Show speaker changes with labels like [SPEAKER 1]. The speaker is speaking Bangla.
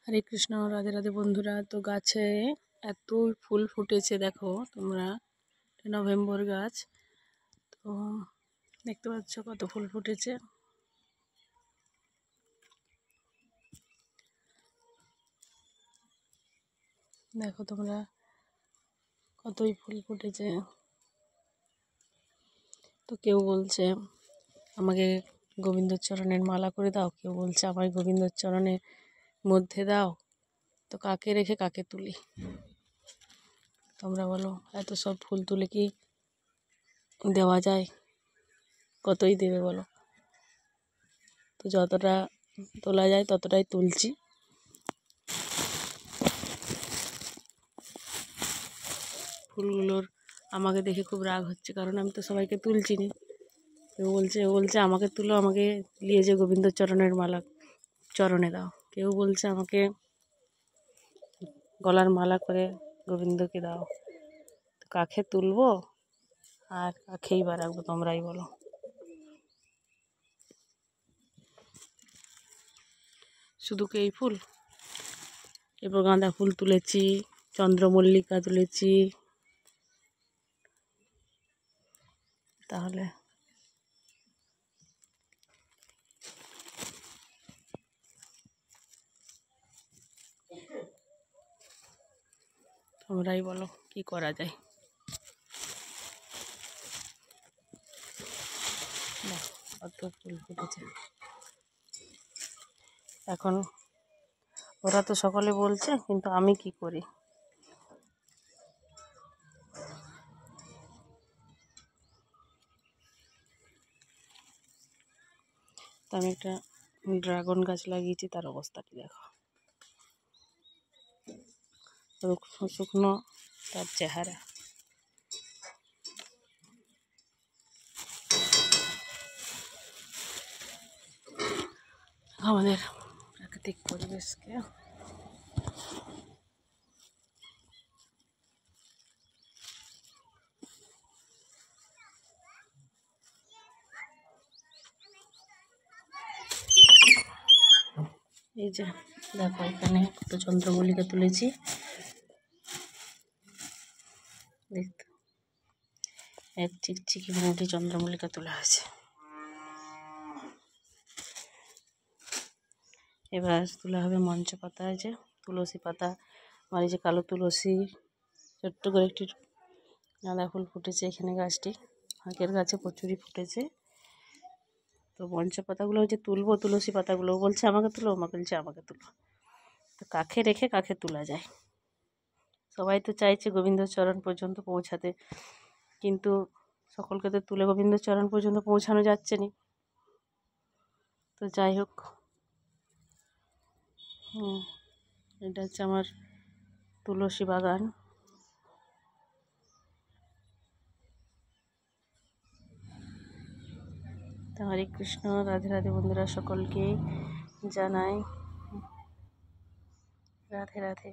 [SPEAKER 1] হরে কৃষ্ণ, রাধে রাধে বন্ধুরা। তো গাছে এত ফুল ফুটেছে দেখো তোমরা, নভেম্বর গাছ। তো দেখতে পাচ্ছ কত ফুল ফুটেছে। দেখো তোমরা কতই ফুল ফুটেছে। তো কেউ বলছে আমাকে গোবিন্দচরণের মালা করে দাও, কেউ বলছে আমায় গোবিন্দচরণের মধ্যে দাও। তো কাকে রেখে কাকে তুলি তোমরা বলো? এত সব ফুল তুলে কি দেওয়া যায়? কতই দেবে বলো? তো যতটা তোলা যায় ততটাই তুলছি। ফুলগুলোর আমাকে দেখে খুব রাগ হচ্ছে, কারণ আমি তো সবাইকে তুলছি নি। কেউ বলছে আমাকে তুলো, আমাকে নিয়ে যে গোবিন্দচরণের মালা চরণে দাও। কেউ বলছে আমাকে গলার মালা করে গোবিন্দকে দাও। তো কাকে তুলবো আর কাকেই বা রাখবো তোমরাই বলো? শুধু কি এই ফুল? এরপর গাঁদা ফুল তুলেছি, চন্দ্রমল্লিকা তুলেছি। তাহলে তোমরাই বলো কি করা যায়। কত ফুল ফুটেছে এখন। ওরা তো সকলে বলছে, কিন্তু আমি কি করি? তো আমি একটা ড্রাগন গাছ লাগিয়েছি, তার অবস্থাটি দেখো। শুকনো তার চেহারা। আমাদের প্রাকৃতিক পরিবেশকে এই যে দেখো, এখানে কত চন্দ্রমল্লিকা তুলেছি। দেখতে এক চিকচিকি মোটি চন্দ্রমল্লিকা তোলা আছে। এবার তোলা হবে মঞ্চ পাতা। আছে তুলসী পাতা, আমার এই যে কালো তুলসী, ছোট্ট করে একটি গাঁদা ফুল ফুটেছে এখানে। গাছটি আগের গাছে প্রচুরই ফুটেছে। তো মঞ্চ পাতাগুলো যে তুলবো, তুলসী পাতাগুলো বলছে আমাকে তুলো, আমাকে বলছে আমাকে তুলো। তো কাকে রেখে কাকে তোলা যায়? সবাই তো চাইছে গোবিন্দচরণ পর্যন্ত পৌঁছাতে, কিন্তু সকলকে তো তুলে গোবিন্দচরণ পর্যন্ত পৌঁছানো যাচ্ছে না। তো যাই হোক, এটা হচ্ছে আমার তুলসী বাগান। তো হরে কৃষ্ণ, রাধে রাধে বন্ধুরা, সকলকে জানাই রাধে রাধে।